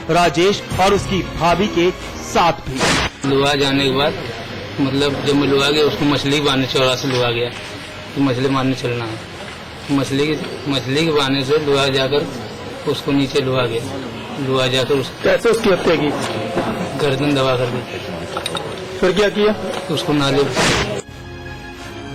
राजेश और उसकी भाभी के साथ भी। लुआ जाने के बाद मतलब जब मैं लुआ गया उसको मछली बांधने चौरा से लुआ गया तो मछली मारने चलना है। मछली के बांधने से लुआ जाकर उसको नीचे लुआ गया। लुआ जाकर कैसे उसकी हत्या की? गर्दन दबा कर दी। फिर क्या किया? उसको नाले।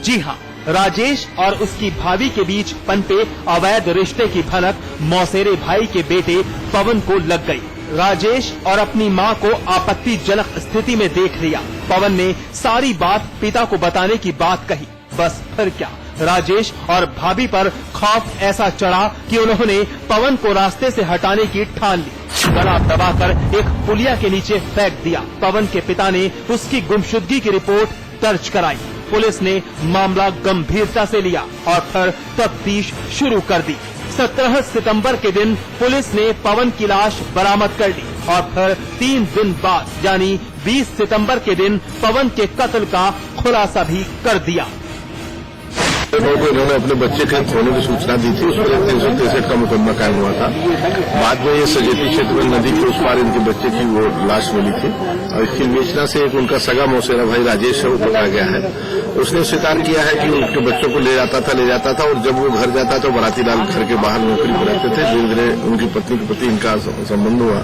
जी हाँ, राजेश और उसकी भाभी के बीच पनपे अवैध रिश्ते की भनक मौसेरे भाई के बेटे पवन को लग गई। राजेश और अपनी मां को आपत्तिजनक स्थिति में देख लिया। पवन ने सारी बात पिता को बताने की बात कही। बस फिर क्या, राजेश और भाभी पर खौफ ऐसा चढ़ा कि उन्होंने पवन को रास्ते से हटाने की ठान ली। गला दबाकर एक पुलिया के नीचे फेंक दिया। पवन के पिता ने उसकी गुमशुदगी की रिपोर्ट दर्ज कराई। पुलिस ने मामला गंभीरता से लिया और फिर तफ्तीश शुरू कर दी। 17 सितंबर के दिन पुलिस ने पवन की लाश बरामद कर ली और फिर 3 दिन बाद यानी 20 सितंबर के दिन पवन के कत्ल का खुलासा भी कर दिया। इन्होंने अपने बच्चे के खोने की सूचना दी थी। उस पर 363 का मुकदमा कायम हुआ था। बाद में ये सजेती क्षेत्र में नदी के उस पार इनके बच्चे की वो लाश मिली थी और इसकी विवेचना से एक उनका सगा मौसेरा भाई राजेश है वो पकड़ा गया है। उसने स्वीकार किया है कि उनके बच्चों को ले जाता था और जब वो घर जाता तो बाराती लाल घर के बाहर नौकरी पर रहते थे। धीरे धीरे उनकी पत्नी के प्रति इनका संबंध हुआ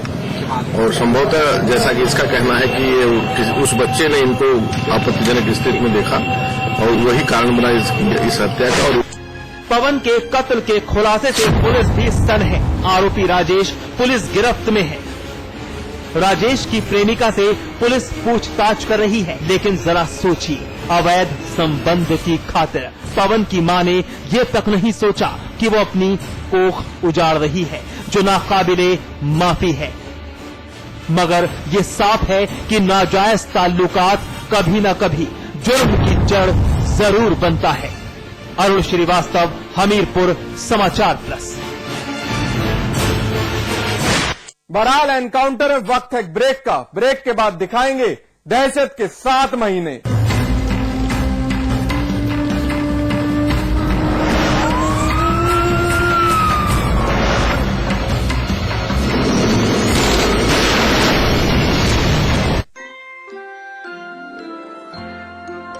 और संभवतः जैसा कि इसका कहना है कि उस बच्चे ने इनको आपत्तिजनक स्थिति में देखा और वही कारण बना इस हत्या का। और पवन के कत्ल के खुलासे से पुलिस भी सन्न है। आरोपी राजेश पुलिस गिरफ्त में है। राजेश की प्रेमिका से पुलिस पूछताछ कर रही है, लेकिन जरा सोचिए, अवैध संबंध की खातिर पवन की मां ने ये तक नहीं सोचा कि वो अपनी कोख उजाड़ रही है, जो नाकाबिले माफी है। मगर ये साफ है कि नाजायज ताल्लुकात कभी न कभी जुर्म की जड़ जरूर बनता है। अरुण श्रीवास्तव, हमीरपुर, समाचार प्लस। बहरहाल एनकाउंटर में वक्त है ब्रेक का। ब्रेक के बाद दिखाएंगे दहशत के 7 महीने।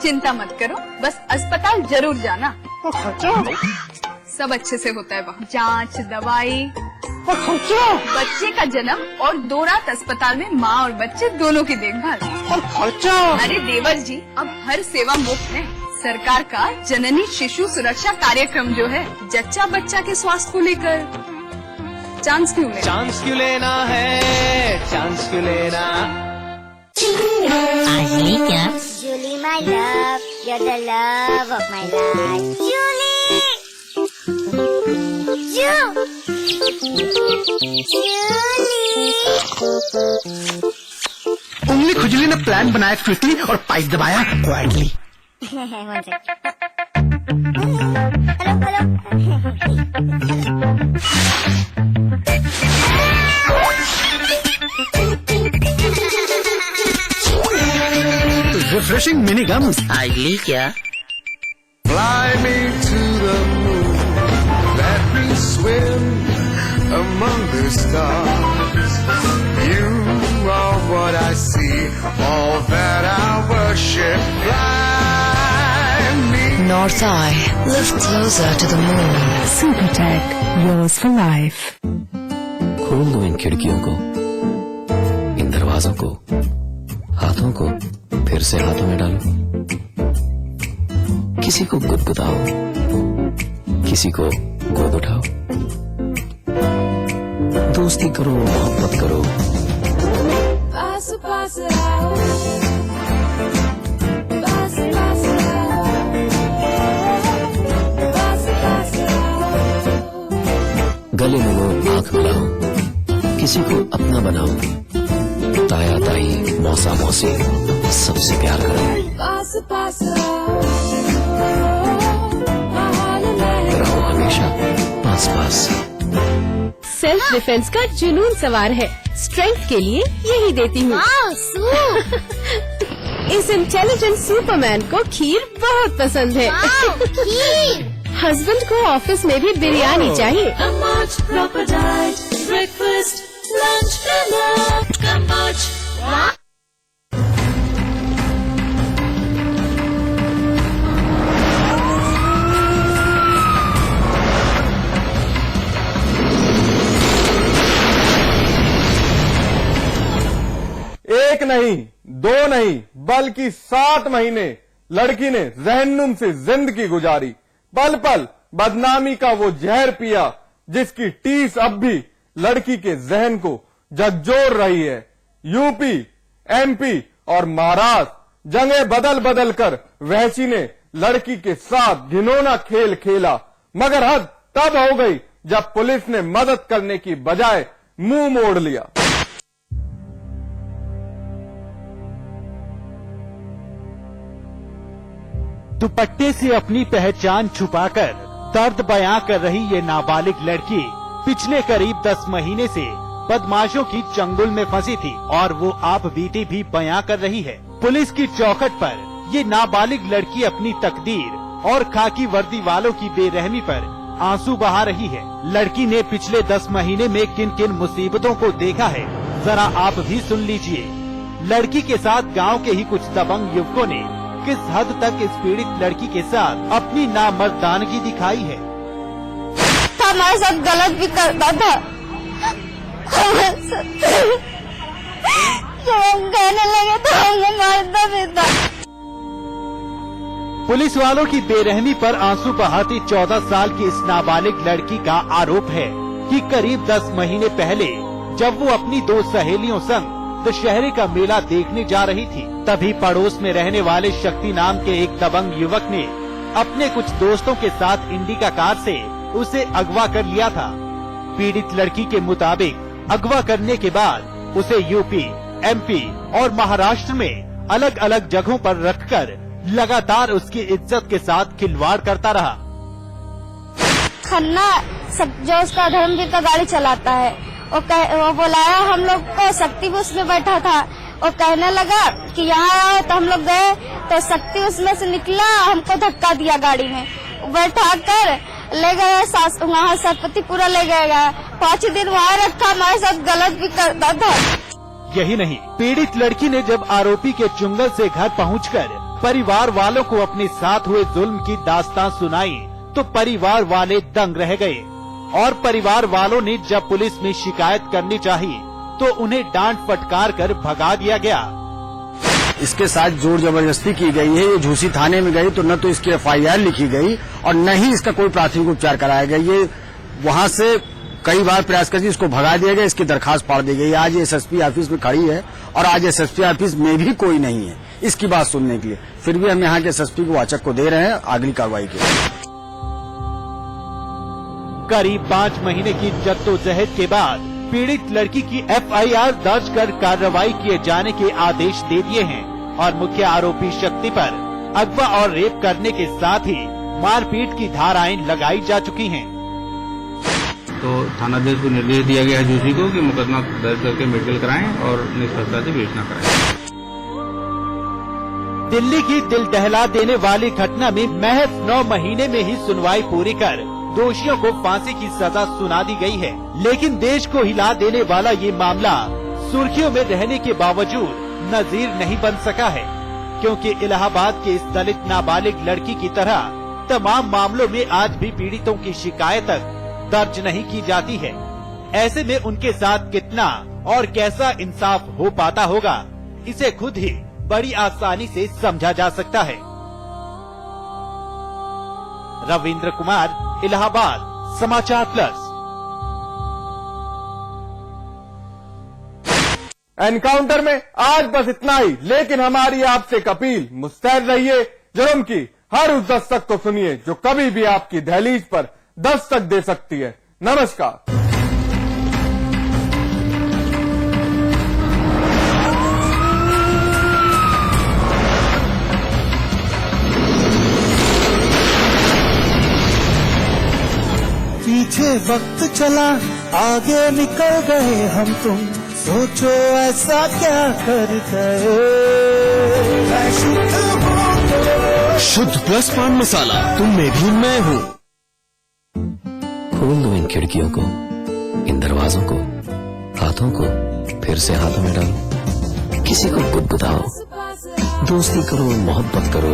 चिंता मत करो, बस अस्पताल जरूर जाना। सब अच्छे से होता है वहाँ। जांच, दवाई, बच्चे का जन्म और 2 रात अस्पताल में माँ और बच्चे दोनों की देखभाल। अरे देवर जी, अब हर सेवा मुफ्त है। सरकार का जननी शिशु सुरक्षा कार्यक्रम जो है, जच्चा बच्चा के स्वास्थ्य को लेकर चांस क्यों लेना? चांस क्यों लेना है? चांस क्यों लेना? आजली क्या? Julie, my love, you're the love of my life. Julie! उंगली खुजली ने प्लान बनाया क्विकली और पाइप दबाया quietly. One refreshing mini gums. आजली क्या? Fly me to the moon, let me swim among the stars. You are what I see, all that I worship. Fly me. North Eye, live closer to the moon. Supertech, yours for life. खोल दो इन खिड़कियों को, इन दरवाजों को, हाथों को फिर से हाथों में डालो। किसी को गुदगुदाओ, किसी को गोद उठाओ। दोस्ती करो, मोहब्बत करो। पास पास आओ, पास पास आओ, पास पास आओ। गले मिलो, आंख मिलाओ, किसी को अपना बनाओ। ताया ताई, मौसा मौसी, सबसे प्यार करो। पास पास आओ, रहो हमेशा पास पास। सेल्फ डिफेंस का जुनून सवार है। स्ट्रेंथ के लिए यही देती हूँ। इस इंटेलिजेंट सुपरमैन को खीर बहुत पसंद है। हस्बैंड को ऑफिस में भी बिरयानी चाहिए। ब्रेकफास्ट, लंच, एक नहीं, दो नहीं, बल्कि 7 महीने लड़की ने जहन्नुम से जिंदगी गुजारी। पल पल बदनामी का वो जहर पिया जिसकी टीस अब भी लड़की के जहन को झकझोर रही है। यूपी, एमपी और महाराष्ट्र जगह बदल बदल कर वहशी ने लड़की के साथ घिनौना खेल खेला, मगर हद तब हो गई जब पुलिस ने मदद करने की बजाय मुंह मोड़ लिया। दुपट्टे से अपनी पहचान छुपाकर दर्द बयां कर रही ये नाबालिग लड़की पिछले करीब 10 महीने से बदमाशों की चंगुल में फंसी थी और वो आप बीती भी बयां कर रही है। पुलिस की चौखट पर ये नाबालिग लड़की अपनी तकदीर और खाकी वर्दी वालों की बेरहमी पर आंसू बहा रही है। लड़की ने पिछले 10 महीने में किन किन मुसीबतों को देखा है, जरा आप भी सुन लीजिए। लड़की के साथ गांव के ही कुछ दबंग युवकों ने किस हद तक इस पीड़ित लड़की के साथ अपनी नामर्दानगी दिखाई है। हमारे साथ गलत भी करता था, जब हम कहने लगे तो हमें मारता भी था। पुलिस वालों की बेरहमी पर आंसू बहाती 14 साल की इस नाबालिग लड़की का आरोप है कि करीब 10 महीने पहले जब वो अपनी 2 सहेलियों संग दशहरे का मेला देखने जा रही थी, तभी पड़ोस में रहने वाले शक्ति नाम के एक दबंग युवक ने अपने कुछ दोस्तों के साथ इंडिका कार से उसे अगवा कर लिया था। पीड़ित लड़की के मुताबिक अगवा करने के बाद उसे यूपी, एमपी और महाराष्ट्र में अलग अलग जगहों पर रखकर लगातार उसकी इज्जत के साथ खिलवाड़ करता रहा। खन्ना जो उसका धर्मवीर का गाड़ी चलाता है, वो बुलाया हम लोग को, शक्ति भी उसमें बैठा था। वो कहने लगा कि यहाँ आओ, तो हम लोग गए तो शक्ति उसमें से निकला, हमको धक्का दिया, गाड़ी में बैठा कर ले गए वहाँ सरपतिपुरा ले गए। 5 दिन वहाँ रखा, हमारे साथ गलत भी करता था। यही नहीं, पीड़ित लड़की ने जब आरोपी के चुंगल से घर पहुंचकर परिवार वालों को अपने साथ हुए जुल्म की दास्तान सुनाई तो परिवार वाले दंग रह गए और परिवार वालों ने जब पुलिस में शिकायत करनी चाहिए तो उन्हें डांट फटकार कर भगा दिया गया। इसके साथ जोर जबरदस्ती की गई है। ये झूसी थाने में गई तो न तो इसकी FIR लिखी गई और न ही इसका कोई प्राथमिक उपचार कराया गया। ये वहाँ से कई बार प्रयास करके इसको भगा दिया गया, इसकी दरखास्त फाड़ दी गई। आज SSP ऑफिस में खड़ी है और आज SSP ऑफिस में भी कोई नहीं है इसकी बात सुनने के लिए। फिर भी हम यहाँ के SSP को वाचक को दे रहे हैं अगली कार्रवाई के लिए। करीब 5 महीने की जद्दोजहद के बाद पीड़ित लड़की की FIR दर्ज कर कार्रवाई किए जाने के आदेश दे दिए हैं और मुख्य आरोपी शक्ति पर अगवा और रेप करने के साथ ही मारपीट की धाराएं लगाई जा चुकी हैं। तो थानाध्यक्ष को निर्देश दिया गया है जोशी को कि मुकदमा दर्ज करके मेडिकल कराएं और निष्पक्षता से विवेचना कराएं। दिल्ली की दिल दहला देने वाली घटना में महज 9 महीने में ही सुनवाई पूरी कर दोषियों को फांसी की सजा सुना दी गई है, लेकिन देश को हिला देने वाला ये मामला सुर्खियों में रहने के बावजूद नजीर नहीं बन सका है, क्योंकि इलाहाबाद के इस दलित नाबालिग लड़की की तरह तमाम मामलों में आज भी पीड़ितों की शिकायत तक दर्ज नहीं की जाती है। ऐसे में उनके साथ कितना और कैसा इंसाफ हो पाता होगा, इसे खुद ही बड़ी आसानी से समझा जा सकता है। रविंद्र कुमार, इलाहाबाद, समाचार प्लस। एनकाउंटर में आज बस इतना ही, लेकिन हमारी आपसे एक अपील, मुस्तैद रहिए, जुर्म की हर उस दस्तक को सुनिए जो कभी भी आपकी दहलीज पर दस्तक दे सकती है। नमस्कार। पीछे वक्त चला, आगे निकल गए हम तुम, सोचो ऐसा क्या कर गए। शुद्ध प्लस पान मसाला, तुम में भी मैं हूँ। खोल दो इन खिड़कियों को, इन दरवाजों को, हाथों को फिर से हाथों में डालो। किसी को गुदगुदाओ, दोस्ती करो, मोहब्बत करो,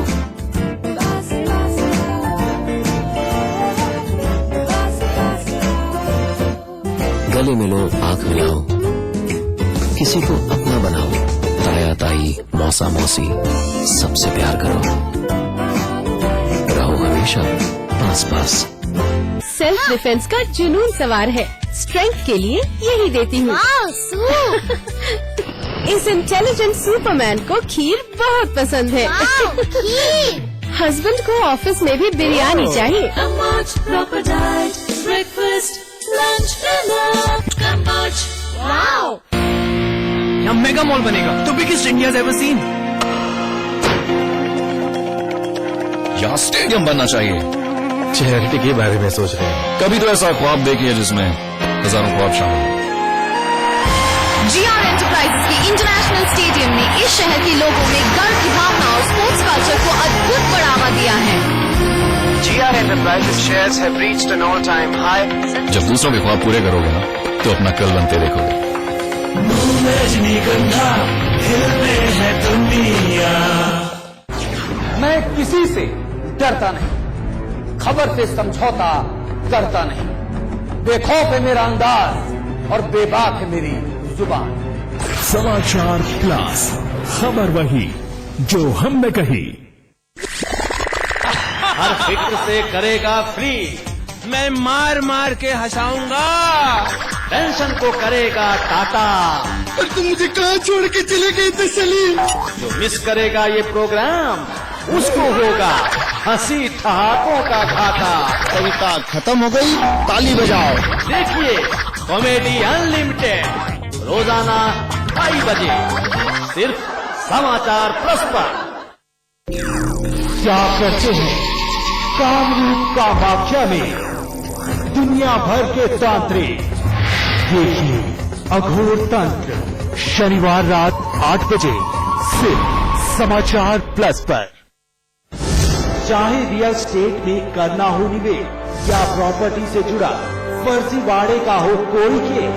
गले मिलो, आंख मिलाओ, किसी को अपना बनाओ, ताया ताई, मौसा मौसी, सबसे प्यार करो, रहो हमेशा पास पास। सेल्फ डिफेंस का जुनून सवार है, स्ट्रेंथ के लिए यही देती हूँ। इस इंटेलिजेंट सुपरमैन को खीर बहुत पसंद है। हस्बैंड को ऑफिस में भी बिरयानी चाहिए। यहाँ मेगा मॉल बनेगा, the biggest India ever seen. यहाँ स्टेडियम बनना चाहिए। चैरिटी के बारे में सोच रहे हैं। कभी तो ऐसा ख्वाब देखिए जिसमें हजारों ख्वाब शामिल हो। GR एंटरप्राइजेस के इंटरनेशनल स्टेडियम ने इस शहर के लोगों में गर्व की भावना और स्पोर्ट्स कल्चर को अद्भुत बढ़ावा दिया है। GR enterprises shares have reached N all time high. जब दूसरों के ख्वाब पूरे करोगे ना, तो अपना कल बनते देखोगे। रजनीगंधा खिलने है दुनिया। मैं किसी से डरता नहीं, खबर से समझौता करता नहीं। बेखौफ है मेरा अंदाज और बेबाक है मेरी जुबान। समाचार प्लस, खबर वही जो हमने कही। हर फिक्र से करेगा फ्री, मैं मार मार के हंसाऊंगा, टेंशन को करेगा टाटा। और तुम मुझे कहाँ छोड़ के चले गए थे सलीम? जो मिस करेगा ये प्रोग्राम, उसको होगा हंसी ठहाकों का घाटा। कविता खत्म हो गई, ताली बजाओ। देखिए कॉमेडी अनलिमिटेड, रोजाना 2:30 बजे सिर्फ समाचार प्लस पर। क्या करते हैं कामरूप कामाख्या में दुनिया भर के तांत्रिक? देखिए अघोर तंत्र, शनिवार रात 8 बजे सिर्फ समाचार प्लस पर। चाहे रियल स्टेट में करना हो निवेश या प्रॉपर्टी से जुड़ा फर्जीवाड़े का हो कोई केस,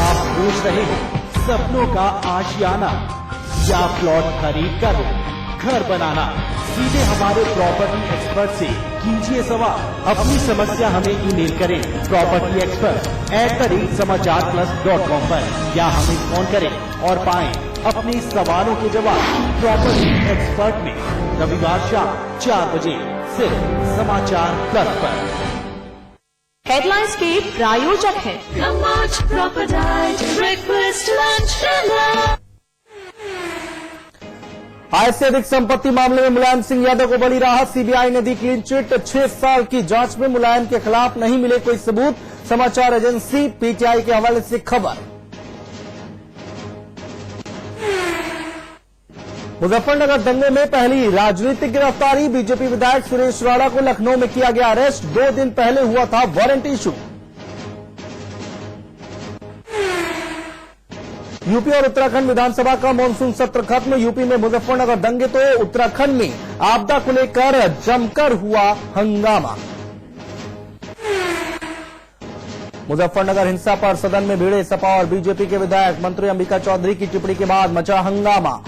आप पूछ रहे हैं सपनों का आशियाना या प्लॉट खरीद कर घर बनाना, सीधे हमारे प्रॉपर्टी एक्सपर्ट से कीजिए सवाल। अपनी समस्या हमें ईमेल करें propertyexpert@समाचारplus.com पर या हमें फोन करें और पाएं अपने सवालों के जवाब प्रॉपर्टी एक्सपर्ट में रविवार शाम 4 बजे सिर्फ समाचार प्लस पर। हेडलाइंस के प्रायोजक हैं आय से अधिक संपत्ति मामले में मुलायम सिंह यादव को बड़ी राहत, सीबीआई ने दी क्लीन चिट। 6 साल की जांच में मुलायम के खिलाफ नहीं मिले कोई सबूत, समाचार एजेंसी पीटीआई के हवाले से खबर। मुजफ्फरनगर दंगे में पहली राजनीतिक गिरफ्तारी, बीजेपी विधायक सुरेश राणा को लखनऊ में किया गया अरेस्ट, 2 दिन पहले हुआ था वारंट इशू। यूपी और उत्तराखंड विधानसभा का मानसून सत्र खत्म, यूपी में मुजफ्फरनगर दंगे तो उत्तराखंड में आपदा को लेकर जमकर हुआ हंगामा। मुजफ्फरनगर हिंसा पर सदन में भिड़े सपा और बीजेपी के विधायक, मंत्री अंबिका चौधरी की टिप्पणी के बाद मचा हंगामा।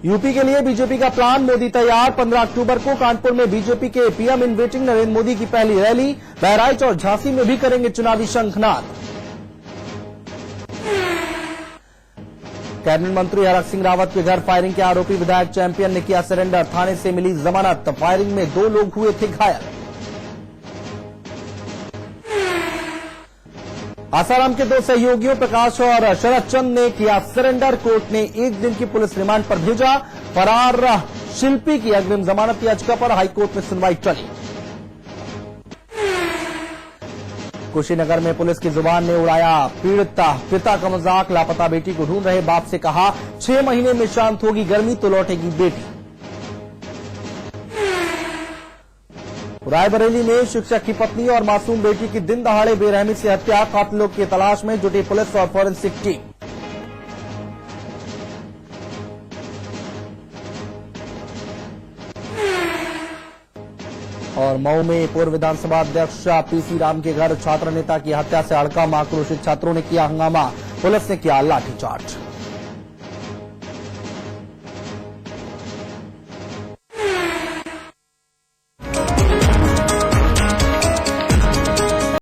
यूपी के लिए बीजेपी का प्लान, मोदी तैयार, 15 अक्टूबर को कानपुर में बीजेपी के PM in waiting Narendra Modi की पहली रैली, बहराइच और झांसी में भी करेंगे चुनावी शंखनाद। कैबिनेट मंत्री हरक सिंह रावत के घर फायरिंग के आरोपी विधायक चैंपियन ने किया सरेंडर, थाने से मिली जमानत, फायरिंग में 2 लोग हुए थे घायल। आसाराम के 2 सहयोगियों प्रकाश और शरद चंद ने किया सरेंडर, कोर्ट ने 1 दिन की पुलिस रिमांड पर भेजा। फरार शिल्पी की अग्रिम जमानत याचिका पर हाईकोर्ट में सुनवाई चली। कुशीनगर में पुलिस की जुबान ने उड़ाया पीड़ित पिता का मजाक, लापता बेटी को ढूंढ रहे बाप से कहा 6 महीने में शांत होगी गर्मी तो लौटेगी बेटी। रायबरेली में शिक्षक की पत्नी और मासूम बेटी की दिन दहाड़े बेरहमी से हत्या, कातिलों की तलाश में जुटी पुलिस और फॉरेंसिक टीम। और मऊ में पूर्व विधानसभा अध्यक्ष पीसी राम के घर छात्र नेता की हत्या से हड़कंप, आक्रोशित छात्रों ने किया हंगामा, पुलिस ने किया लाठीचार्ज।